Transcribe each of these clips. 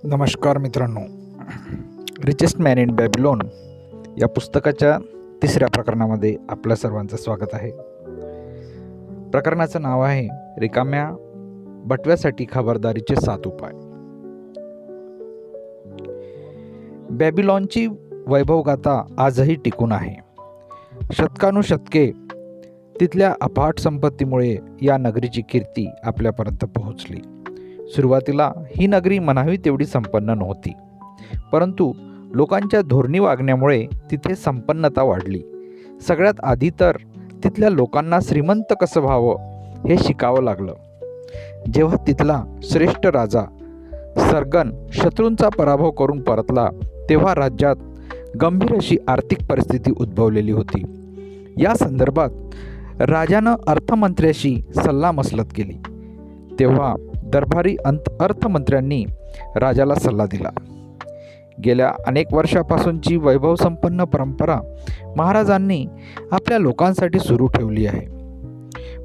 नमस्कार मित्रांनो, richest man in Babylon या पुस्तकाच्या तिसऱ्या प्रकरणामध्ये आपल्या सर्वांचं स्वागत आहे. प्रकरणाचं नाव आहे रिकाम्या बटव्यासाठी खबरदारीचे 7 उपाय. बॅबिलॉनची वैभवगाथा आजही टिकून आहे. शतकानुशतके तिथल्या अफाट संपत्तीमुळे या नगरीची कीर्ती आपल्यापर्यंत पोहोचली. सुरुवातीला ही नगरी म्हणावी तेवढी संपन्न नव्हती, परंतु लोकांच्या धोरणी वागण्यामुळे तिथे संपन्नता वाढली. सगळ्यात आधी तर तिथल्या लोकांना श्रीमंत कसं व्हावं हे शिकावं लागलं. जेव्हा तिथला श्रेष्ठ राजा सर्गन शत्रूंचा पराभव करून परतला, तेव्हा राज्यात गंभीर अशी आर्थिक परिस्थिती उद्भवलेली होती. या संदर्भात राजानं अर्थमंत्र्याशी सल्लामसलत केली. तेव्हा दरबारी अर्थमंत्र्यांनी राजाला सल्ला दिला. गेल्या अनेक वर्षापासूनची वैभवसंपन्न परंपरा महाराजांनी आपल्या लोकांसाठी सुरू ठेवली आहे.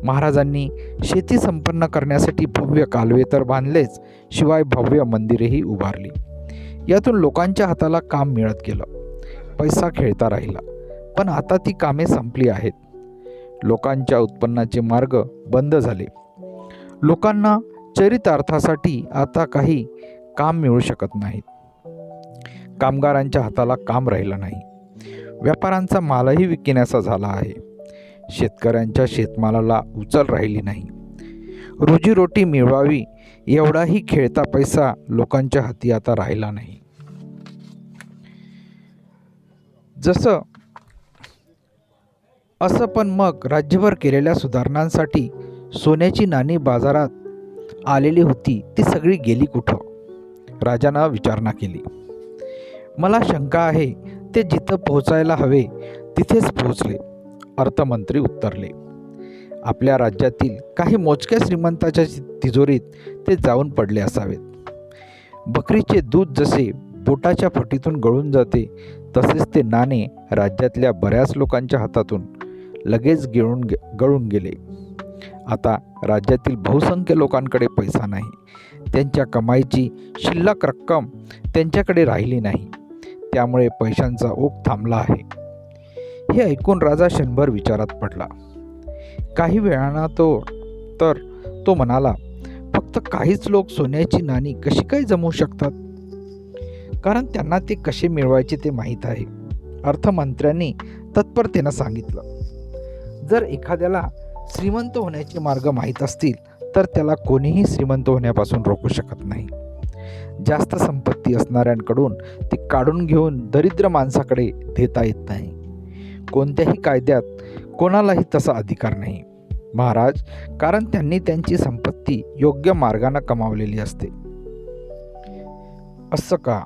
महाराजांनी शेती संपन्न करण्यासाठी भव्य कालवे तर बांधलेच, शिवाय भव्य मंदिरेही उभारली. यातून लोकांच्या हाताला काम मिळत गेलं, पैसा खेळता राहिला. पण आता ती कामे संपली आहेत. लोकांच्या उत्पन्नाचे मार्ग बंद झाले. लोकांना चरितार्थासाठी आता काही काम मिळू शकत नाहीत. कामगारांच्या हाताला काम राहिलं नाही. व्यापाऱ्यांचा मालही विकण्याचा झाला आहे. शेतकऱ्यांच्या शेतमालाला उचल राहिली नाही. रोजीरोटी मिळवावी एवढाही खेळता पैसा लोकांच्या हाती आता राहिला नाही. असं पण मग राज्यभर केलेल्या सुधारणांसाठी सोन्याची नाणी बाजारात आलेली होती, ती सगळी गेली कुठं? राजानं विचारणा केली. मला शंका आहे, ते जिथं पोहोचायला हवे तिथेच पोहोचले, अर्थमंत्री उत्तरले. आपल्या राज्यातील काही मोजक्या श्रीमंताच्या तिजोरीत ते जाऊन पडले असावेत. बकरीचे दूध जसे बोटाच्या फटीतून गळून जाते, तसेच ते नाणे राज्यातल्या बऱ्याच लोकांच्या हातातून लगेच गळून गेले. आता राज्यातील बहुसंख्य लोकांकडे पैसा नाही. त्यांच्या कमाईची शिल्लक रक्कम त्यांच्याकडे राहिली नाही. त्यामुळे पैशांचा ओघ थांबला आहे. हे ऐकून राजा क्षणभर विचारात पडला. काही वेळानं तो म्हणाला, फक्त काहीच लोक सोन्याची नाणी कशी काय जमवू शकतात? कारण त्यांना ते कसे मिळवायचे ते माहीत आहे. अर्थमंत्र्यांनी तत्परतेनं सांगितलं. जर एखाद्याला श्रीमंत होण्याचे मार्ग माहीत असतील तर त्याला कोणीही श्रीमंत होण्यापासून रोखू शकत नाही. जास्त संपत्ती असणाऱ्यांकडून ती काढून घेऊन दरिद्र माणसाकडे देता येत नाही. कोणत्याही कायद्यात कोणालाही तसा अधिकार नाही महाराज, कारण त्यांनी त्यांची संपत्ती योग्य मार्गाने कमावलेली असते. असं का?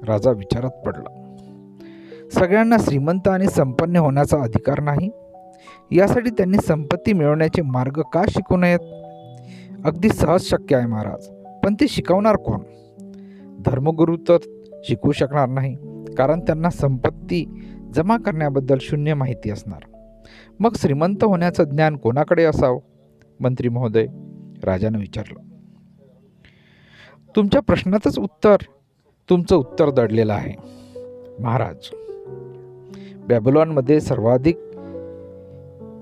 राजा विचारात पडला. सगळ्यांना श्रीमंत आणि संपन्न होण्याचा अधिकार नाही. यासाठी त्यांनी संपत्ती मिळवण्याचे मार्ग का शिकू नयेत? अगदी सहज शक्य आहे महाराज, पण ते शिकवणार कोण? धर्मगुरू तर शिकवू शकणार नाही, कारण त्यांना संपत्ती जमा करण्याबद्दल शून्य माहिती असणार. मग श्रीमंत होण्याचं ज्ञान कोणाकडे असावं? मंत्री महोदय, राजानं विचारलं. तुमच्या प्रश्नातच तुमचं उत्तर दडलेलं आहे महाराज. बॅबिलॉनमध्ये सर्वाधिक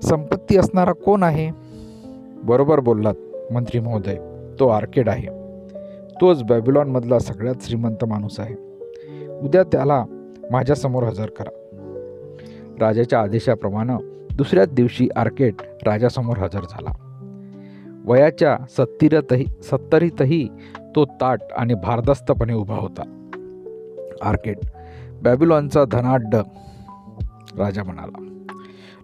संपत्ती असणारा कोण आहे? बरोबर बोललात मंत्री महोदय, तो आर्केड आहे. तोच बॅबिलॉनमधला सगळ्यात श्रीमंत माणूस आहे. उद्या त्याला माझ्यासमोर हजर करा. राजाच्या आदेशाप्रमाणे दुसऱ्याच दिवशी आर्केड राजासमोर हजर झाला. वयाच्या 70तही तो ताठ आणि भारदस्तपणे उभा होता. आर्केड, बॅबिलॉनचा धनाढ्य, राजा म्हणाला.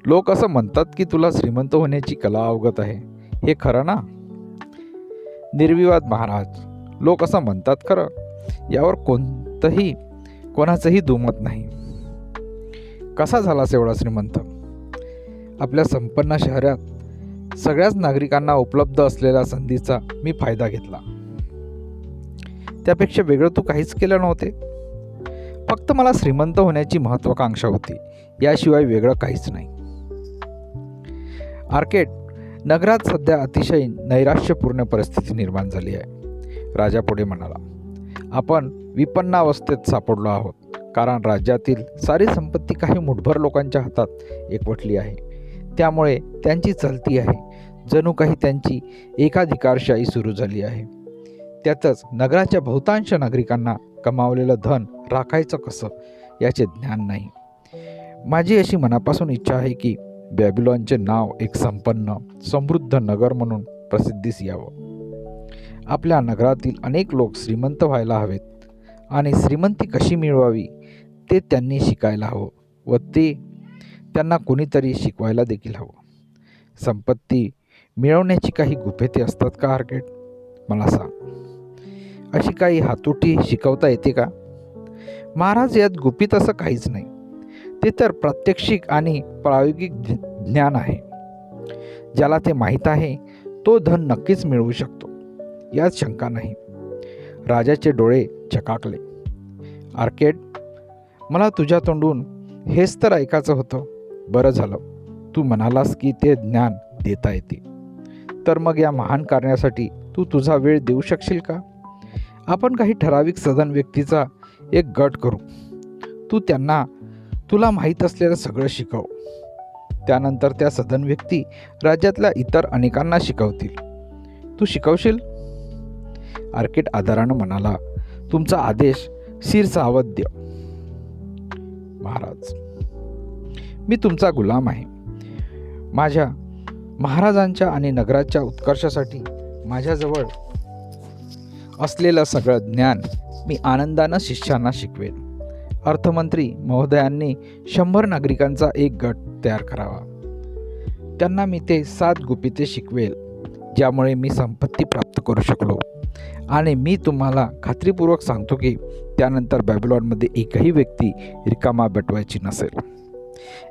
लोक असं म्हणतात की तुला श्रीमंत होण्याची कला अवगत आहे. हे खरं ना? निर्विवाद महाराज, लोक असं म्हणतात खरं. यावर कोणाचंही दुमत नाही. कसा झालास एवढा श्रीमंत? आपल्या संपन्न शहरात सगळ्याच नागरिकांना उपलब्ध असलेल्या संधीचा मी फायदा घेतला. त्यापेक्षा वेगळं तू काहीच केलं नव्हते. फक्त मला श्रीमंत होण्याची महत्वाकांक्षा होती, याशिवाय वेगळं काहीच नाही. आर्केड, नगरात सध्या अतिशय नैराश्यपूर्ण परिस्थिती निर्माण झाली आहे. राजा पुढे म्हणाला, आपण विपन्नावस्थेत सापडलो आहोत, कारण राज्यातील सारी संपत्ती काही मुठभर लोकांच्या हातात एकवटली आहे. त्यामुळे त्यांची चलती आहे. जणू काही त्यांची एकाधिकारशाही सुरू झाली आहे. त्यातच नगराच्या बहुतांश नागरिकांना कमावलेलं धन राखायचं कसं याचे ज्ञान नाही. माझी अशी मनापासून इच्छा आहे की बॅबिलॉनचे नाव एक संपन्न समृद्ध नगर म्हणून प्रसिद्धीस यावं. आपल्या नगरातील अनेक लोक श्रीमंत व्हायला हवेत आणि श्रीमंती कशी मिळवावी ते त्यांनी शिकायला हवं व ते त्यांना कोणीतरी शिकवायला देखील हवं. संपत्ती मिळवण्याची काही गुपिते असतात का आर्केड? मला सांग. अशी काही हातोटी शिकवता येते का? महाराज, यात गुपित असं काहीच नाही. ते तर प्रात्यक्षिक आणि प्रायोगिक ज्ञान आहे. ज्याला ते माहीत आहे तो धन नक्कीच मिळवू शकतो, यात शंका नाही. राजाचे डोळे चकाकले. आर्केड, मला तुझ्या तोंडून हेच तर ऐकायचं होतं. बरं झालं तू म्हणालास की ते ज्ञान देता येते. तर मग या महान कार्यासाठी तू तुझा वेळ देऊ शकशील का? आपण काही ठराविक सधन व्यक्तीचा एक गट करू. तू त्यांना तुला माहीत असलेलं सगळं शिकव. त्यानंतर त्या सधन व्यक्ती राज्यातल्या इतर अनेकांना शिकवतील. तू शिकवशील? आर्केड आदरानं म्हणाला, तुमचा आदेश शिरसावद्य महाराज. मी तुमचा गुलाम आहे. माझ्या महाराजांच्या आणि नगराच्या उत्कर्षासाठी माझ्याजवळ असलेलं सगळं ज्ञान मी आनंदानं शिष्यांना शिकवेन. अर्थमंत्री महोदयांनी 100 नागरिकांचा एक गट तयार करावा. त्यांना मी ते 7 गुपिते शिकवेल ज्यामुळे मी संपत्ती प्राप्त करू शकलो. आणि मी तुम्हाला खात्रीपूर्वक सांगतो की त्यानंतर बॅबिलॉनमध्ये एकही व्यक्ती रिकामा बटवायची नसेल.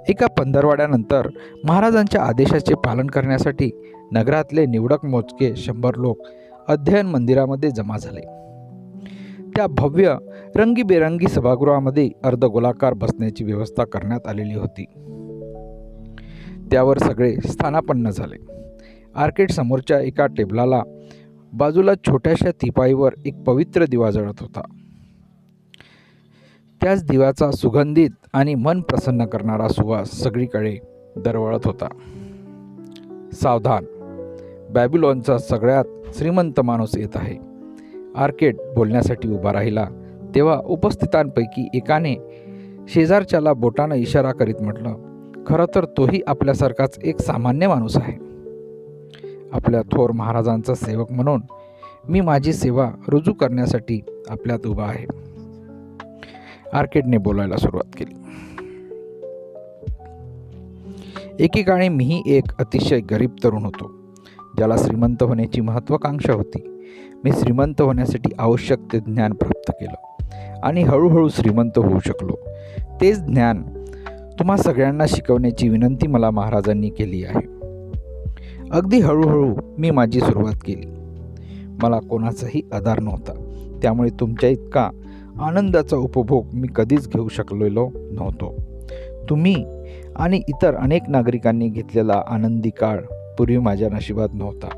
एका पंधरवड्यानंतर महाराजांच्या आदेशाचे पालन करण्यासाठी नगरातले निवडक मोजके 100 लोक अध्ययन मंदिरामध्ये जमा झाले. त्या भव्य रंगीबेरंगी सभागृहामध्ये अर्धगोलाकार बसण्याची व्यवस्था करण्यात आलेली होती. त्यावर सगळे स्थानापन्न झाले. आर्केड समोरच्या एका टेबलाला बाजूला छोट्याशा तिपाईवर एक पवित्र दिवा जळत होता. त्याच दिव्याचा सुगंधित आणि मन प्रसन्न करणारा सुवास सगळीकडे दरवळत होता. सावधान, बॅबिलॉनचा सगळ्यात श्रीमंत माणूस येत आहे. आर्केड बोलण्यासाठी उभा राहिला तेव्हा उपस्थितांपैकी एकाने शेजारच्याला बोटानं इशारा करीत म्हटलं, खरं तर तोही आपल्यासारखाच एक सामान्य माणूस आहे. आपल्या थोर महाराजांचा सेवक म्हणून मी माझी सेवा रुजू करण्यासाठी आपल्यात उभा आहे. आर्केडने बोलायला सुरुवात केली. एकेकाळी मीही एक अतिशय गरीब तरुण होतो, ज्याला श्रीमंत होण्याची महत्त्वाकांक्षा होती. मी श्रीमंत होण्यासाठी आवश्यक ते ज्ञान प्राप्त केलं आणि हळूहळू श्रीमंत होऊ शकलो. तेच ज्ञान तुम्हा सगळ्यांना शिकवण्याची विनंती मला महाराजांनी केली आहे. अगदी हळूहळू मी माझी सुरुवात केली. मला कोणाचाही आधार नव्हता, त्यामुळे तुमच्या इतका आनंदाचा उपभोग मी कधीच घेऊ शकलेलो नव्हतो. तुम्ही आणि इतर अनेक नागरिकांनी घेतलेला आनंदी काळ पूर्वी माझ्या नशिबात नव्हता.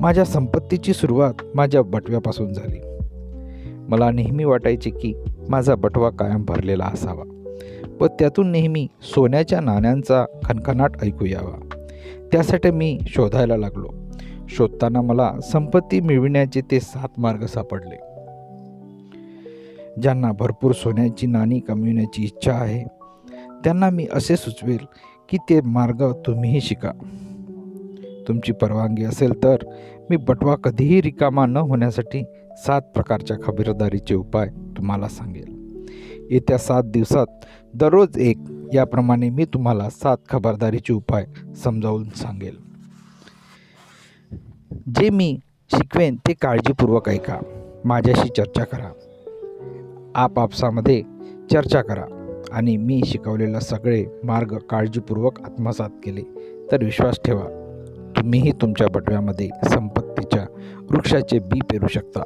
माझ्या संपत्तीची सुरुवात माझ्या बटव्यापासून झाली. मला नेहमी वाटायचे की माझा बटवा कायम भरलेला असावा व त्यातून नेहमी सोन्याच्या नाण्यांचा खणखणाट ऐकू यावा. त्यासाठी मी शोधायला लागलो. शोधताना मला संपत्ती मिळविण्याचे ते 7 मार्ग सापडले. ज्यांना भरपूर सोन्याची नाणी कमविण्याची इच्छा आहे त्यांना मी असे सुचवेल की ते मार्ग तुम्हीही शिका. तुमची परवानगी असेल तर मी बटवा कधीही रिकामा न होण्यासाठी 7 प्रकारच्या खबरदारीचे उपाय तुम्हाला सांगेल. येत्या 7 दिवसात दररोज एक याप्रमाणे मी तुम्हाला 7 खबरदारीचे उपाय समजावून सांगेल. जे मी शिकवेन ते काळजीपूर्वक ऐका. माझ्याशी चर्चा करा. आपापसामध्ये चर्चा करा आणि मी शिकवलेले सगळे मार्ग काळजीपूर्वक आत्मसात केले तर विश्वास ठेवा, तुम्हीही तुमच्या बटव्यामध्ये संपत्तीच्या वृक्षाचे बी पेरू शकता.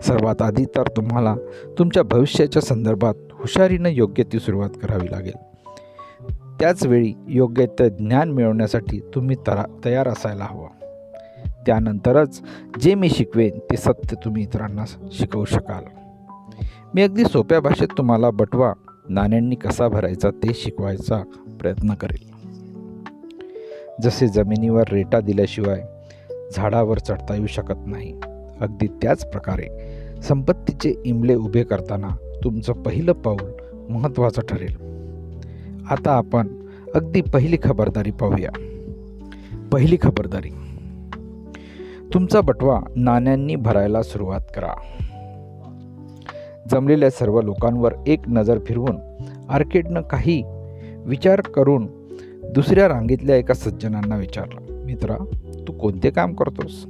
सर्वात आधी तर तुम्हाला तुमच्या भविष्याच्या संदर्भात हुशारीनं योग्य ती सुरुवात करावी लागेल. त्याचवेळी योग्य ते ज्ञान मिळवण्यासाठी तुम्ही तयार असायला हवं. त्यानंतरच जे मी शिकवेन ते सत्य तुम्ही इतरांना शिकवू शकाल. मी अगदी सोप्या भाषेत तुम्हाला बटवा नाण्यांनी कसा भरायचा ते शिकवायचा प्रयत्न करेल. जसे जमिनीवर रेटा दिल्याशिवाय झाडावर चढता येऊ शकत नाही, अगदी त्याच प्रकारे संपत्तीचे इमले उभे करताना तुमचं पहिलं पाऊल महत्त्वाचं ठरेल. आता आपण अगदी पहिली खबरदारी पाहूया. पहिली खबरदारी, तुमचा बटवा नाण्यांनी भरायला सुरुवात करा. जमलेल्या सर्व लोकांवर एक नजर फिरवून आर्केडनं काही विचार करून दुसऱ्या रांगेतल्या एका सज्जनांना विचारलं, मित्रा, तू कोणते काम करतोस?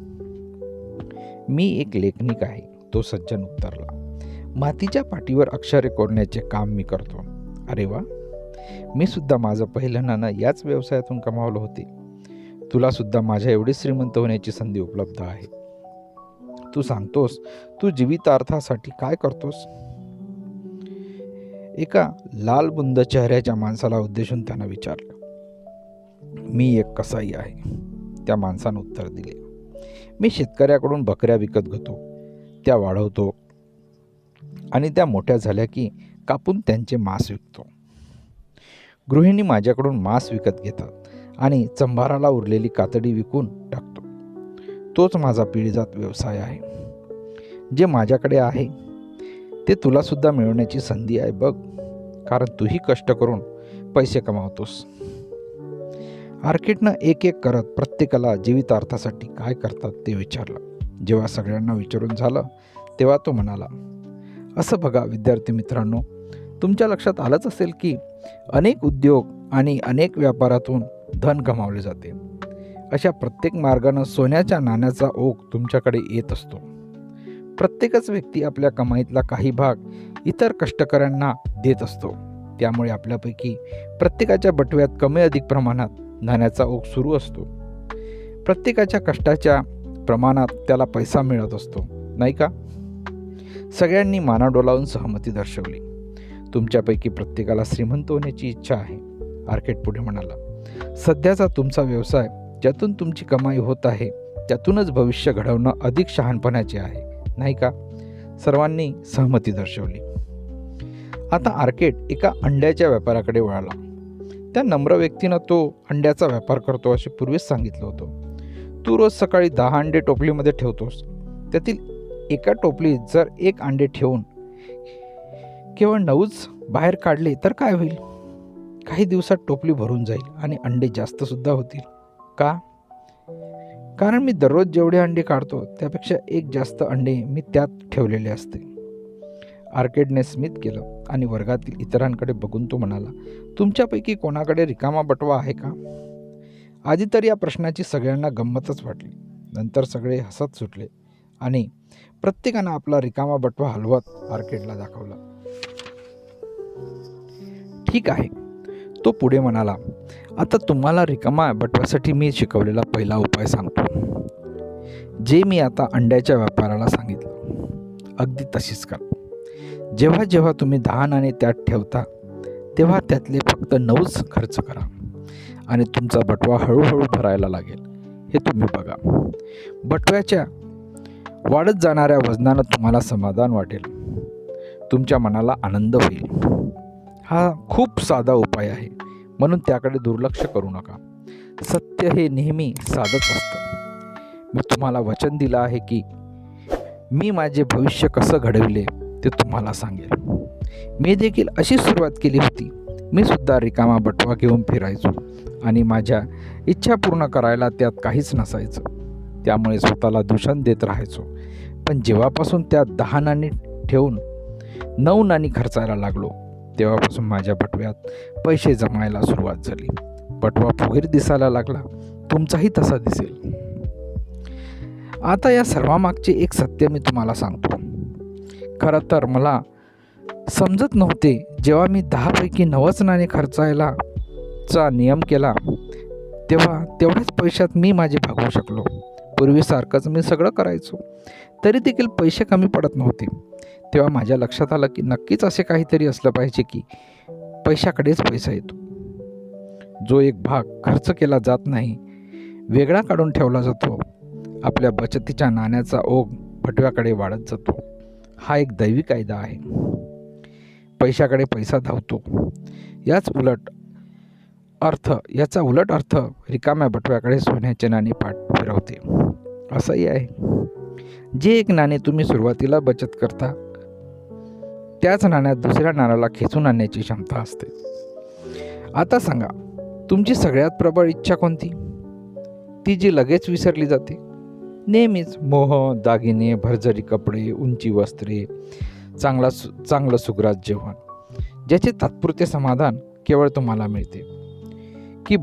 मी एक लेखनिक आहे, तो सज्जन उत्तरला. मातीच्या पाटीवर अक्षरे कोरण्याचे काम मी करतो. अरे वा, मी सुद्धा माझं पहिलं नाणं याच व्यवसायातून कमावलं होते. तुला सुद्धा माझ्या एवढी श्रीमंत होण्याची संधी उपलब्ध आहे. तू सांगतोस तू जीवितार्थासाठी काय करतोस? एका लालबुंद चेहऱ्याच्या माणसाला उद्देशून त्यानं विचारलं. मी एक कसाई आहे, त्या माणसानं उत्तर दिले. मी शेतकऱ्याकडून बकऱ्या विकत घेतो, त्या वाढवतो आणि त्या मोठ्या झाल्या की कापून त्यांचे मांस विकतो. गृहिणी माझ्याकडून मांस विकत घेतात आणि चंभाराला उरलेली कातडी विकून टाकतो. तोच माझा पिढीजात व्यवसाय आहे. जे माझ्याकडे आहे ते तुला सुद्धा मिळवण्याची संधी आहे बघ, कारण तूही कष्ट करून पैसे कमावतोस. आर्केडनं एक एक करत प्रत्येकाला जीवितार्थासाठी काय करतात ते विचारलं. जेव्हा सगळ्यांना विचारून झालं तेव्हा तो म्हणाला, असं बघा विद्यार्थी मित्रांनो, तुमच्या लक्षात आलंच असेल की अनेक उद्योग आणि अनेक व्यापारातून धन कमावले जाते. अशा प्रत्येक मार्गानं सोन्याच्या नाण्याचा ओघ तुमच्याकडे येत असतो. प्रत्येकच व्यक्ती आपल्या कमाईतला काही भाग इतर कष्टकऱ्यांना देत असतो. त्यामुळे आपल्यापैकी प्रत्येकाच्या बटव्यात कमी अधिक प्रमाणात नाण्याचा ओघ सुरू असतो. प्रत्येकाच्या कष्टाच्या प्रमाणात त्याला पैसा मिळत असतो, नाही का? सगळ्यांनी माना डोलावून सहमती दर्शवली. तुमच्यापैकी प्रत्येकाला श्रीमंत होण्याची इच्छा आहे, आर्केड पुढे म्हणाला. सध्याचा तुमचा व्यवसाय ज्यातून तुमची कमाई होत आहे त्यातूनच भविष्य घडवणं अधिक शहाणपणाचे आहे, नाही का? सर्वांनी सहमती दर्शवली. आता आर्केड एका अंड्याच्या व्यापाराकडे वळाला. त्या नम्र व्यक्तीनं तो अंड्याचा व्यापार करतो असे पूर्वीच सांगितलं होतं. तू रोज सकाळी 10 अंडे टोपलीमध्ये ठेवतोस. त्यातील एका टोपलीत जर 1 अंडे ठेवून केवळ 9च बाहेर काढले तर काय होईल? काही दिवसात टोपली भरून जाईल आणि अंडे जास्त सुद्धा होतील. का? कारण मी दररोज जेवढे अंडे काढतो त्यापेक्षा 1 जास्त अंडे मी त्यात ठेवलेले असते. आर्केडने स्मित केलं आणि वर्गातील इतरांकडे बघून तो म्हणाला, तुमच्यापैकी कोणाकडे रिकामा बटवा आहे का? आधी तर या प्रश्नाची सगळ्यांना गंमतच वाटली. नंतर सगळे हसत सुटले आणि प्रत्येकानं आपला रिकामा बटवा हलवत आर्केडला दाखवला. ठीक आहे, तो पुढे म्हणाला. आता तुम्हाला रिकामा बटव्यासाठी मी शिकवलेला पहिला उपाय सांगतो, जे मी आता अंड्याच्या व्यापाराला सांगितलं अगदी तशीच करा. जेव्हा जेव्हा तुम्ही 10 नाणे त्यात ठेवता तेव्हा त्यातले फक्त 9च खर्च करा आणि तुमचा बटवा हळूहळू भरायला लागेल. हे तुम्ही बघा. बटव्याच्या वाढत जाणाऱ्या वजनानं तुम्हाला समाधान वाटेल, तुमच्या मनाला आनंद होईल. हा खूप साधा उपाय आहे, म्हणून त्याकडे दुर्लक्ष करू नका. सत्य हे नेहमी साधंच असतं. मी तुम्हाला वचन दिलं आहे की मी माझे भविष्य कसं घडविले ते तुम्हाला सांगेल. मी देखील अशी सुरुवात केली होती. मी सुद्धा रिकामा बटवा घेऊन फिरायचो आणि माझ्या इच्छा पूर्ण करायला त्यात काहीच नसायचं. त्यामुळे स्वतःला दूषण देत राहायचो. पण जेव्हापासून त्यात 10 नाणी ठेवून 9 नाणी खर्चायला लागलो तेव्हापासून माझ्या बटव्यात पैसे जमायला सुरुवात झाली. बटवा फुगीर दिसायला लागला. तुमचाही तसा दिसेल. आता या सर्वामागचे एक सत्य मी तुम्हाला सांगतो. खरं तर मला समजत नव्हते. जेव्हा मी 10 पैकी 9च नाणे खर्चायलाचा नियम केला तेव्हा तेवढ्याच पैशात मी माझे भागवू शकलो. पूर्वीसारखंच मी सगळं करायचो तरी देखील पैसे कमी पडत नव्हते. तेव्हा माझ्या लक्षात आलं की नक्कीच असे काहीतरी असलं पाहिजे की पैशाकडेच पैसा येतो. जो एक भाग खर्च केला जात नाही, वेगळा काढून ठेवला जातो आपल्या बचतीच्या नाण्याचा ओघ बटव्याकडे वाढत जातो. हा एक दैवी कायदा आहे. पैशाकडे पैसा धावतो. याचा उलट अर्थ रिकाम्या बटव्याकडे सोन्याचे नाणे पाठ फिरवते असंही आहे. जे एक नाणे तुम्ही सुरुवातीला बचत करता त्याच नाण्यात दुसऱ्या नाण्याला खेचून आणण्याची क्षमता असते. आता सांगा, तुमची सगळ्यात प्रबळ इच्छा कोणती? ती जी लगेच विसरली जाते. नेहमीच मोह, दागिने, भरजरी कपडे, उंची वस्त्रे, चांगलं सुग्रास जेवण, ज्याचे तात्पुरते समाधान केवळ तुम्हाला मिळते, की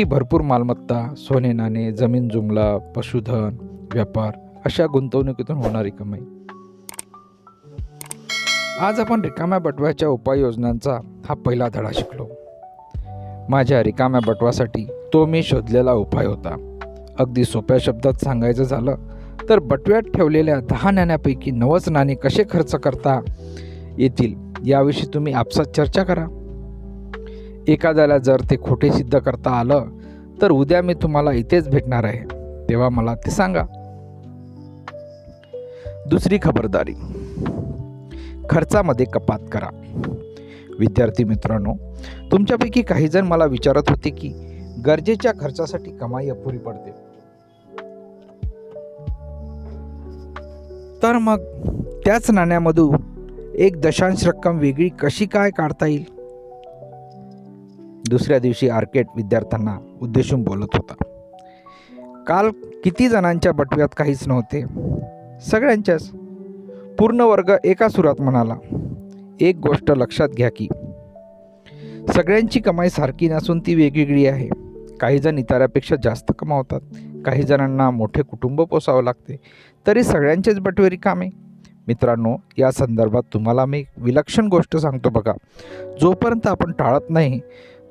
भरपूर मालमत्ता, सोने नाणे, जमीन जुमला, पशुधन, व्यापार अशा गुंतवणुकीतून होणारी कमाई. आज आपण रिकाम्या बटव्याच्या उपाययोजनांचा हा पहिला धडा शिकलो. माझ्या रिकाम्या बटव्यासाठी तो मी शोधलेला उपाय होता. अगदी सोप्या शब्दात सांगायचं झालं तर बटव्यात ठेवलेल्या 10 नाण्यापैकी 9 नाणे कसे खर्च करता येतील याविषयी तुम्ही आपसात चर्चा करा. एखाद्याला जर ते खोटे सिद्ध करता आलं तर उद्या मी तुम्हाला इथेच भेटणार आहे, तेव्हा मला ते सांगा. दुसरी खबरदारी, खर्चामध्ये कपात करा. विद्यार्थी मित्रांनो, तुमच्यापैकी काही जण मला विचारत होते की गरजेच्या खर्चासाठी कमाई अपुरी पडते, तर मग त्याच नाण्यामधून 1 रक्कम वेगळी कशी काय काढता येईल? दुसऱ्या दिवशी आर्केट विद्यार्थ्यांना उद्देशून बोलत होता. काल किती जणांच्या बटव्यात काहीच नव्हते? सगळ्यांच्याच. पूर्ण वर्ग एका सुरात म्हणाला. एक गोष्ट लक्षात घ्या की सगळ्यांची कमाई सारखी नसून ती वेगवेगळी आहे. काही जण इतरांपेक्षा जास्त कमावतात, काही जणांना मोठे कुटुंब पोसावं लागते, तरी सगळ्यांचेच बटवे रिकामे. मित्रांनो, या संदर्भात तुम्हाला मी विलक्षण गोष्ट सांगतो बघा. जोपर्यंत आपण टाळत नाही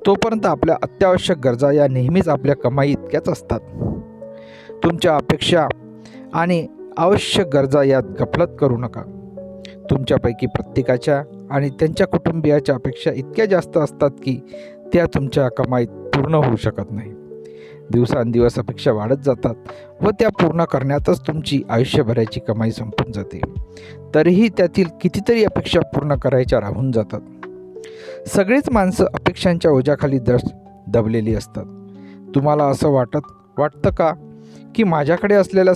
तोपर्यंत आपल्या अत्यावश्यक गरजा या नेहमीच आपल्या कमाई इतक्याच असतात. तुमच्या अपेक्षा आणि आवश्यक गरजा यात गफलत करू नका. तुमच्यापैकी प्रत्येकाच्या आणि त्यांच्या कुटुंबियाच्या अपेक्षा इतक्या जास्त असतात की त्या तुमच्या कमाईत पूर्ण होऊ शकत नाही. दिवसांदिवस अपेक्षा वाढत जातात व त्या पूर्ण करण्यातच तुमची आयुष्यभराची कमाई संपून जाते. तरीही त्यातील कितीतरी अपेक्षा पूर्ण करायच्या राहून जातात. सगळीच माणसं अपेक्षांच्या ओझ्याखाली दबलेली असतात. तुम्हाला असं वाटतं का की माझ्याकडे असलेल्या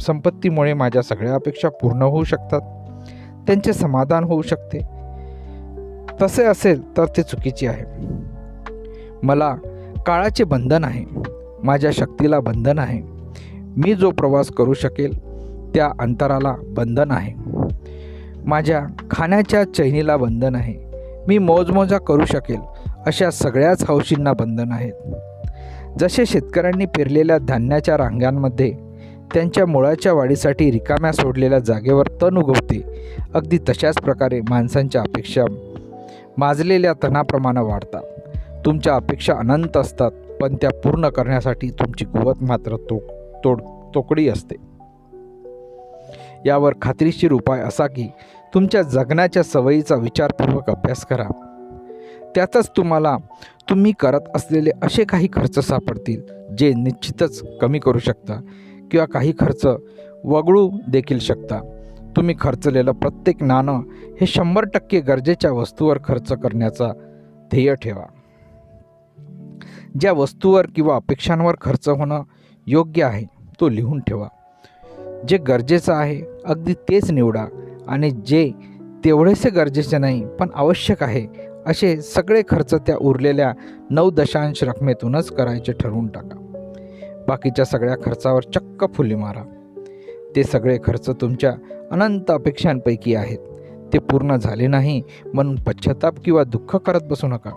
संपत्तीमुळे माझ्या सगळ्या अपेक्षा पूर्ण होऊ शकतात, त्यांचे समाधान होऊ शकते? तसे असेल तर ते चुकीचे आहे. मला काळाचे बंधन आहे, माझ्या शक्तीला बंधन आहे, मी जो प्रवास करू शकेल त्या अंतराला बंधन आहे, माझ्या खाण्याच्या चैनीला बंधन आहे, मी मोजमोजा करू शकेल अशा सगळ्याच हौशींना बंधन आहेत. जसे शेतकऱ्यांनी पेरलेल्या धान्याच्या रांगांमध्ये त्यांच्या मुळाच्या वाढीसाठी रिकाम्या सोडलेल्या जागेवर तण उगवते, अगदी तशाच प्रकारे माणसांच्या अपेक्षा माजलेल्या तणाप्रमाणे वाढतात. तुमच्या अपेक्षा अनंत असतात, पण त्या पूर्ण करण्यासाठी तुमची कुवत मात्र तोकडी असते. यावर खात्रीशीर उपाय असा की तुमच्या जगण्याच्या सवयीचा विचारपूर्वक अभ्यास करा. त्यातच तुम्ही करत असलेले असे काही खर्च सापडतील जे निश्चितच कमी करू शकता किंवा काही खर्च वगळू देखील शकता. तुम्ही खर्चलेलं प्रत्येक नाणं हे 100% गरजेच्या वस्तूवर खर्च करण्याचा ध्येय ठेवा. ज्या वस्तूवर किंवा अपेक्षांवर खर्च होणं योग्य आहे तो लिहून ठेवा. जे गरजेचं आहे अगदी तेच निवडा आणि जे तेवढेसे गरजेचे नाही पण आवश्यक आहे असे सगळे खर्च त्या उरलेल्या 9 रकमेतूनच करायचे ठरवून टाका. बाकीच्या सगळ्या खर्चावर चक्क फुली मारा. ते सगळे खर्च तुमच्या अनंत अपेक्षांपैकी आहेत. ते पूर्ण झाले नाही म्हणून पश्चाताप किंवा दुःख करत बसू नका.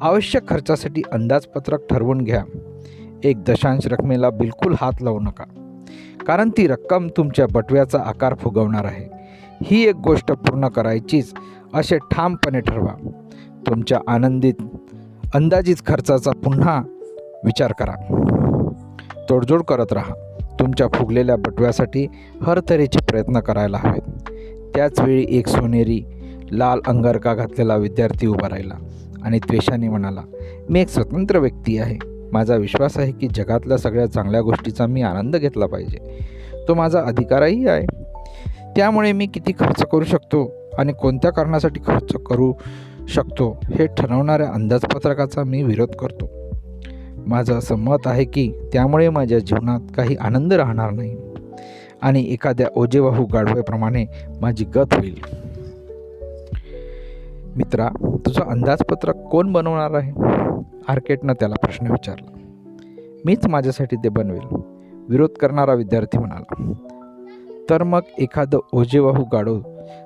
आवश्यक खर्चासाठी अंदाजपत्रक ठरवून घ्या. 1 रकमेला बिलकुल हात लावू नका, कारण ती रक्कम तुमच्या बटव्याचा आकार फुगवणार आहे. ही एक गोष्ट पूर्ण करायचीच असे ठामपणे ठरवा. तुमच्या अंदाजित खर्चाचा पुन्हा विचार करा. तोडजोड करत राहा. तुमच्या फुगलेल्या बटव्यासाठी हर तऱ्हेचे प्रयत्न करायला हवेत. त्याचवेळी एक सोनेरी लाल अंगरखा घातलेला विद्यार्थी उभा राहिला आणि त्वेषाने म्हणाला, मी एक स्वतंत्र व्यक्ती आहे, माझा विश्वास आहे की जगातल्या सगळ्या चांगल्या गोष्टीचा मी आनंद घेतला पाहिजे. तो माझा अधिकारही आहे. त्यामुळे मी किती खर्च करू शकतो आणि कोणत्या कारणासाठी खर्च करू शकतो हे ठरवणाऱ्या अंदाजपत्रकाचा मी विरोध करतो. माझं असं मत आहे की त्यामुळे माझ्या जीवनात काही आनंद राहणार नाही आणि एखाद्या ओजेवाहू गाढवाप्रमाणे माझी गत होईल. मित्रा, तुझं अंदाजपत्रक कोण बनवणार आहे? आर्केटनं त्याला प्रश्न विचारला. मीच माझ्यासाठी ते बनवेल, विरोध करणारा विद्यार्थी म्हणाला. तर मग एखादं ओजेवाहू गाढव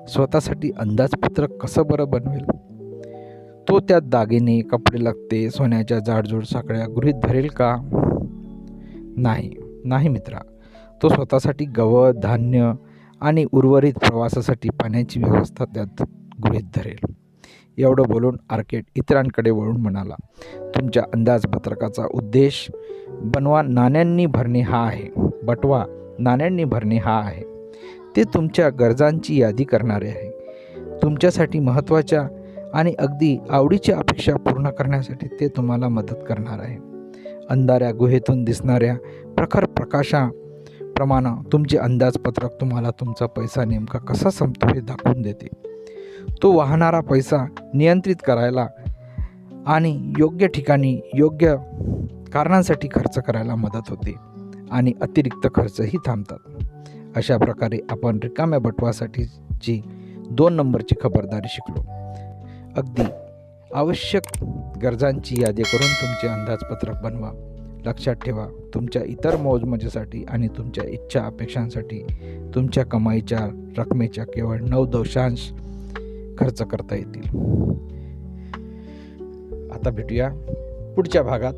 स्वतःसाठी अंदाजपत्रक कसं बरं बनवेल? तो त्यात दागिने, कपडे लत्ते, सोन्याच्या जाडजूड साखळ्या गृहीत धरेल का? नाही मित्रा. तो स्वतःसाठी गवत, धान्य आणि उर्वरित प्रवासासाठी पाण्याची व्यवस्था त्यात गृहीत धरेल. एवढं बोलून आर्केट इतरांकडे वळून म्हणाला, तुमच्या अंदाजपत्रकाचा उद्देश बटवा नाण्यांनी भरणे हा आहे. ते तुमच्या गरजांची यादी करणारे आहे. तुमच्यासाठी महत्त्वाच्या आणि अगदी आवडीच्या अपेक्षा पूर्ण करण्यासाठी ते तुम्हाला मदत करणार आहे. अंधाऱ्या गुहेतून दिसणाऱ्या प्रखर प्रकाशाप्रमाणे तुमचे अंदाजपत्रक तुम्हाला तुमचा पैसा नेमका कसा संपतो हे दाखवून देते. तो वाहणारा पैसा नियंत्रित करायला आणि योग्य ठिकाणी योग्य कारणांसाठी खर्च करायला मदत होते आणि अतिरिक्त खर्चही थांबतात. अशा प्रकारे आपण रिकाम्या बटवासाठीची 2 नंबरची खबरदारी शिकलो. अगदी आवश्यक गरजांची यादी करून तुमचे अंदाजपत्रक बनवा. लक्षात ठेवा, तुमच्या इतर मौजमजेसाठी आणि तुमच्या इच्छा अपेक्षांसाठी तुमच्या कमाईच्या रकमेच्या केवळ 9% खर्च करता येतील. आता भेटूया पुढच्या भागात.